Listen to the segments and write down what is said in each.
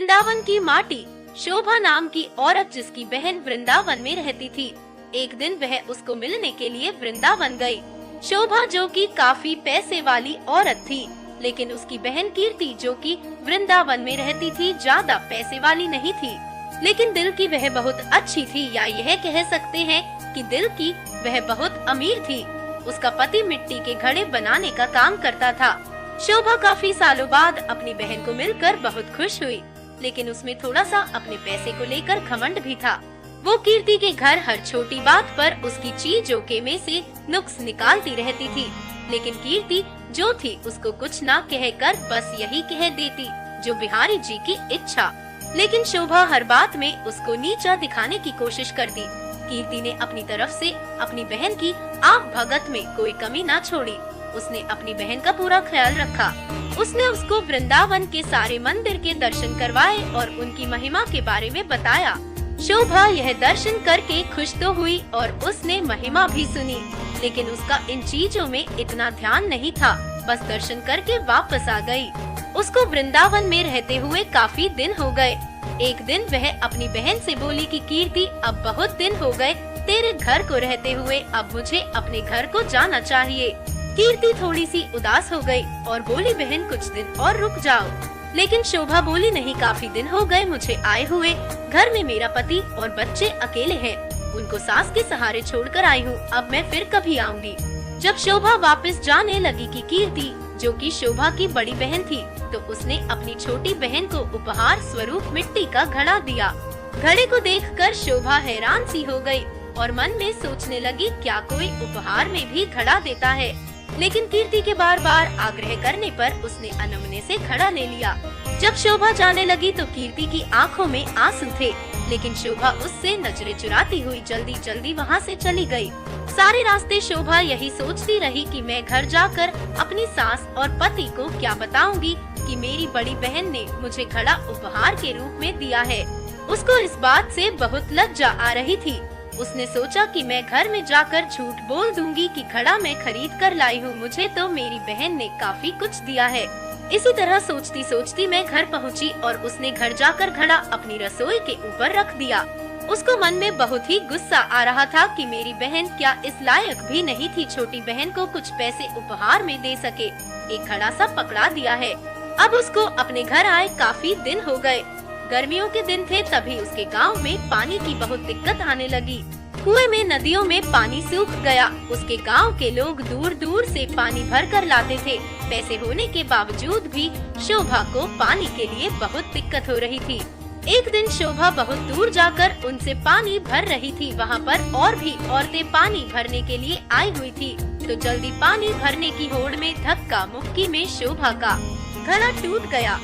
वृंदावन की माटी। शोभा नाम की औरत जिसकी बहन वृंदावन में रहती थी, एक दिन वह उसको मिलने के लिए वृंदावन गई। शोभा जो कि काफी पैसे वाली औरत थी, लेकिन उसकी बहन कीर्ति जो कि वृंदावन में रहती थी ज्यादा पैसे वाली नहीं थी, लेकिन दिल की वह बहुत अच्छी थी, या यह कह सकते हैं कि दिल की वह बहुत अमीर थी। उसका पति मिट्टी के घड़े बनाने का काम करता था। शोभा काफी सालों बाद अपनी बहन को मिलकर बहुत खुश हुई, लेकिन उसमें थोड़ा सा अपने पैसे को लेकर घमंड भी था। वो कीर्ति के घर हर छोटी बात पर उसकी चीजों के में से नुक्स निकालती रहती थी, लेकिन कीर्ति जो थी उसको कुछ ना कहकर बस यही कह देती जो बिहारी जी की इच्छा। लेकिन शोभा हर बात में उसको नीचा दिखाने की कोशिश करती। कीर्ति ने अपनी तरफ से अपनी बहन की आप भगत में कोई कमी ना छोड़ी। उसने अपनी बहन का पूरा ख्याल रखा। उसने उसको वृंदावन के सारे मंदिर के दर्शन करवाए और उनकी महिमा के बारे में बताया। शोभा यह दर्शन करके खुश तो हुई और उसने महिमा भी सुनी, लेकिन उसका इन चीजों में इतना ध्यान नहीं था। बस दर्शन करके वापस आ गई। उसको वृंदावन में रहते हुए काफी दिन हो गए। एक दिन वह अपनी बहन से बोली कि कीर्ति, अब बहुत दिन हो गए तेरे घर को रहते हुए, अब मुझे अपने घर को जाना चाहिए। कीर्ति थोड़ी सी उदास हो गई और बोली, बहन कुछ दिन और रुक जाओ। लेकिन शोभा बोली, नहीं, काफी दिन हो गए मुझे आए हुए। घर में मेरा पति और बच्चे अकेले हैं, उनको सास के सहारे छोड़कर आई हूँ। अब मैं फिर कभी आऊंगी। जब शोभा वापस जाने लगी कि कीर्ति जो कि शोभा की बड़ी बहन थी, तो उसने अपनी छोटी बहन को उपहार स्वरूप मिट्टी का घड़ा दिया। घड़े को देखकर शोभा हैरान सी हो गई और मन में सोचने लगी, क्या कोई उपहार में भी घड़ा देता है। लेकिन कीर्ति के बार बार आग्रह करने पर उसने अनमने से घड़ा ले लिया। जब शोभा जाने लगी तो कीर्ति की आंखों में आंसू थे, लेकिन शोभा उससे नजरें चुराती हुई जल्दी जल्दी वहाँ से चली गई। सारे रास्ते शोभा यही सोचती रही कि मैं घर जाकर अपनी सास और पति को क्या बताऊंगी कि मेरी बड़ी बहन ने मुझे घड़ा उपहार के रूप में दिया है। उसको इस बात से बहुत लज्जा आ रही थी। उसने सोचा कि मैं घर में जाकर झूठ बोल दूंगी कि घड़ा मैं खरीद कर लाई हूँ, मुझे तो मेरी बहन ने काफी कुछ दिया है। इसी तरह सोचती सोचती मैं घर पहुँची और उसने घर जाकर घड़ा अपनी रसोई के ऊपर रख दिया। उसको मन में बहुत ही गुस्सा आ रहा था कि मेरी बहन क्या इस लायक भी नहीं थी छोटी बहन को कुछ पैसे उपहार में दे सके। एक घड़ा सा पकड़ा दिया है। अब उसको अपने घर आए काफी दिन हो गए। गर्मियों के दिन थे, तभी उसके गांव में पानी की बहुत दिक्कत आने लगी। कुएं में नदियों में पानी सूख गया। उसके गांव के लोग दूर दूर से पानी भर कर लाते थे। पैसे होने के बावजूद भी शोभा को पानी के लिए बहुत दिक्कत हो रही थी। एक दिन शोभा बहुत दूर जाकर उनसे पानी भर रही थी। वहाँ पर और भी औरतें पानी भरने के लिए आई हुई थी, तो जल्दी पानी भरने की होड़ में धक्का मुक्की में शोभा का घड़ा टूट गया।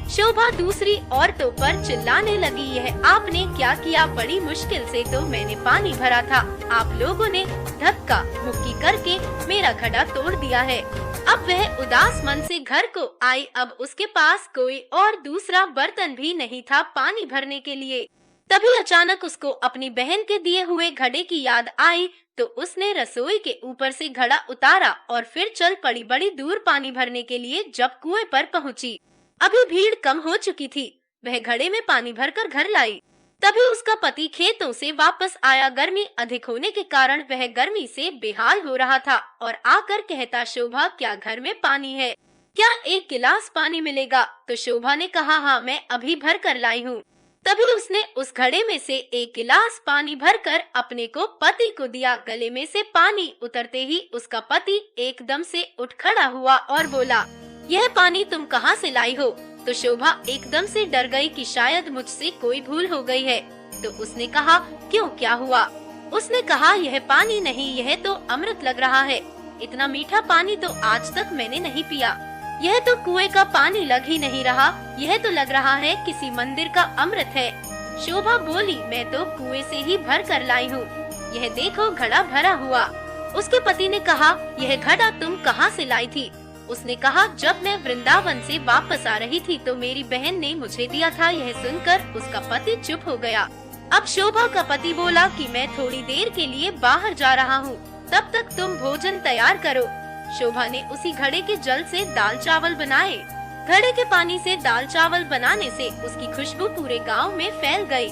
शोभा दूसरी औरतों पर चिल्लाने लगी, यह आपने क्या किया? बड़ी मुश्किल से तो मैंने पानी भरा था, आप लोगों ने धक्का मुक्की करके मेरा घड़ा तोड़ दिया है। अब वह उदास मन से घर को आई। अब उसके पास कोई और दूसरा बर्तन भी नहीं था पानी भरने के लिए। तभी अचानक उसको अपनी बहन के दिए हुए घड़े की याद आई, तो उसने रसोई के ऊपर से घड़ा उतारा और फिर चल पड़ी बड़ी दूर पानी भरने के लिए। जब कुएं पर पहुंची, अभी भीड़ कम हो चुकी थी। वह घड़े में पानी भरकर घर लाई। तभी उसका पति खेतों से वापस आया। गर्मी अधिक होने के कारण वह गर्मी से बेहाल हो रहा था और आकर कहता, शोभा क्या घर में पानी है? क्या एक गिलास पानी मिलेगा? तो शोभा ने कहा, हाँ मैं अभी भर कर लाई हूँ। तभी उसने उस घड़े में से एक गिलास पानी भरकर अपने को पति को दिया। गले में से पानी उतरते ही उसका पति एकदम से उठ खड़ा हुआ और बोला, यह पानी तुम कहाँ से लाई हो? तो शोभा एकदम से डर गई कि शायद मुझसे कोई भूल हो गई है। तो उसने कहा, क्यों, क्या हुआ? उसने कहा, यह पानी नहीं, यह तो अमृत लग रहा है। इतना मीठा पानी तो आज तक मैंने नहीं पिया। यह तो कुएं का पानी लग ही नहीं रहा, यह तो लग रहा है किसी मंदिर का अमृत है। शोभा बोली, मैं तो कुएं से ही भर कर लाई हूँ, यह देखो घड़ा भरा हुआ। उसके पति ने कहा, यह घड़ा तुम कहाँ से लाई थी? उसने कहा, जब मैं वृंदावन से वापस आ रही थी तो मेरी बहन ने मुझे दिया था। यह सुनकर उसका पति चुप हो गया। अब शोभा का पति बोला कि मैं थोड़ी देर के लिए बाहर जा रहा हूँ, तब तक तुम भोजन तैयार करो। शोभा ने उसी घड़े के जल से दाल चावल बनाए। घड़े के पानी से दाल चावल बनाने से उसकी खुशबू पूरे गांव में फैल गई।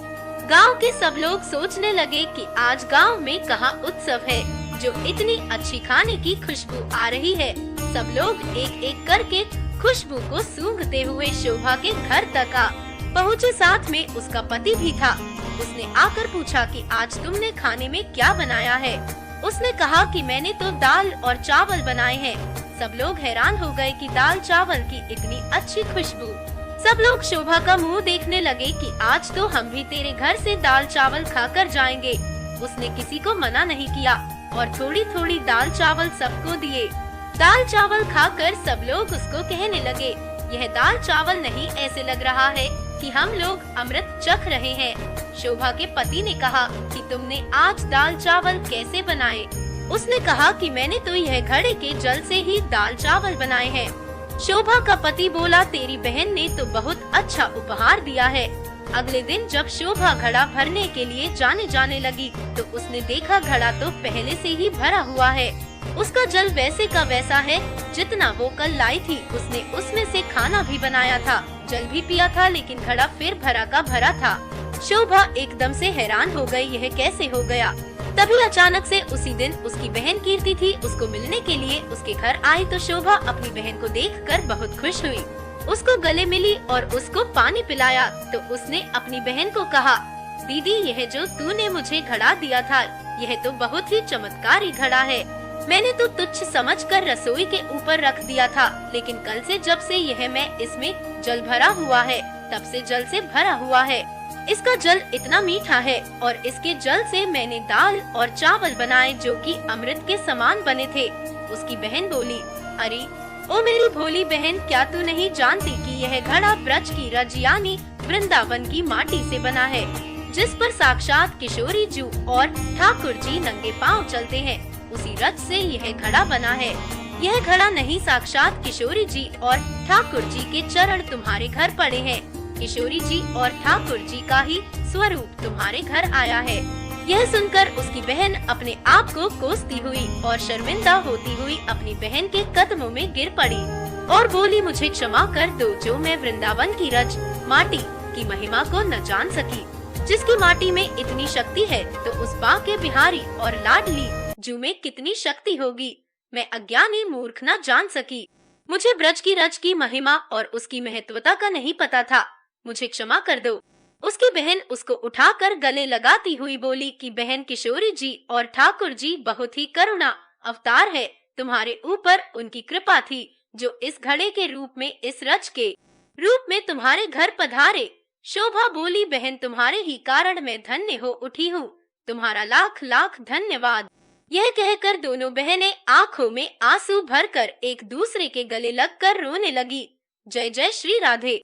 गांव के सब लोग सोचने लगे कि आज गांव में कहाँ उत्सव है जो इतनी अच्छी खाने की खुशबू आ रही है। सब लोग एक एक करके खुशबू को सूंघते हुए शोभा के घर तक आ पहुँचे। साथ में उसका पति भी था। उसने आकर पूछा कि आज तुमने खाने में क्या बनाया है। उसने कहा कि मैंने तो दाल और चावल बनाए हैं। सब लोग हैरान हो गए कि दाल चावल की इतनी अच्छी खुशबू। सब लोग शोभा का मुंह देखने लगे कि आज तो हम भी तेरे घर से दाल चावल खाकर जाएंगे। उसने किसी को मना नहीं किया और थोड़ी थोड़ी दाल चावल सबको दिए। दाल चावल खाकर सब लोग उसको कहने लगे, यह दाल चावल नहीं, ऐसे लग रहा है कि हम लोग अमृत चख रहे हैं। शोभा के पति ने कहा कि तुमने आज दाल चावल कैसे बनाए? उसने कहा कि मैंने तो यह घड़े के जल से ही दाल चावल बनाए हैं। शोभा का पति बोला, तेरी बहन ने तो बहुत अच्छा उपहार दिया है। अगले दिन जब शोभा घड़ा भरने के लिए जाने लगी तो उसने देखा घड़ा तो पहले से ही भरा हुआ है। उसका जल वैसे का वैसा है जितना वो कल लाई थी। उसने उसमें से खाना भी बनाया था, जल भी पिया था, लेकिन घड़ा फिर भरा का भरा था। शोभा एकदम से हैरान हो गई, यह कैसे हो गया? तभी अचानक से उसी दिन उसकी बहन कीर्ति थी, उसको मिलने के लिए उसके घर आई तो शोभा अपनी बहन को देखकर बहुत खुश हुई। उसको गले मिली और उसको पानी पिलाया तो उसने अपनी बहन को कहा, दीदी यह जो तूने मुझे घड़ा दिया था यह तो बहुत ही चमत्कारी घड़ा है। मैंने तो तुच्छ समझकर रसोई के ऊपर रख दिया था, लेकिन कल से जब से यह मैं इसमें जल भरा हुआ है तब से जल से भरा हुआ है। इसका जल इतना मीठा है और इसके जल से मैंने दाल और चावल बनाए जो कि अमृत के समान बने थे। उसकी बहन बोली, अरे ओ मेरी भोली बहन, क्या तू नहीं जानती कि यह घड़ा ब्रज की रज यानी वृंदावन की माटी से बना है, जिस पर साक्षात किशोरी जी और ठाकुर जी नंगे पाँव चलते हैं। उसी रज से यह घड़ा बना है। यह घड़ा नहीं, साक्षात किशोरी जी और ठाकुर जी के चरण तुम्हारे घर पड़े हैं। किशोरी जी और ठाकुर जी का ही स्वरूप तुम्हारे घर आया है। यह सुनकर उसकी बहन अपने आप को कोसती हुई और शर्मिंदा होती हुई अपनी बहन के कदमों में गिर पड़ी और बोली, मुझे क्षमा कर दो जो मैं वृंदावन की रज माटी की महिमा को न जान सकी। जिसकी माटी में इतनी शक्ति है तो उस बांके बिहारी और लाडली जू में कितनी शक्ति होगी, मैं अज्ञानी मूर्ख न जान सकी। मुझे ब्रज की रज की महिमा और उसकी महत्वता का नहीं पता था, मुझे क्षमा कर दो। उसकी बहन उसको उठाकर गले लगाती हुई बोली कि बहन किशोरी जी और ठाकुर जी बहुत ही करुणा अवतार है, तुम्हारे ऊपर उनकी कृपा थी जो इस घड़े के रूप में, इस रज के रूप में तुम्हारे घर पधारे। शोभा बोली, बहन तुम्हारे ही कारण मैं धन्य हो उठी हूँ, तुम्हारा लाख लाख धन्यवाद। यह कहकर दोनों बहनें आंखों में आंसू भरकर एक दूसरे के गले लगकर रोने लगी। जय जय श्री राधे।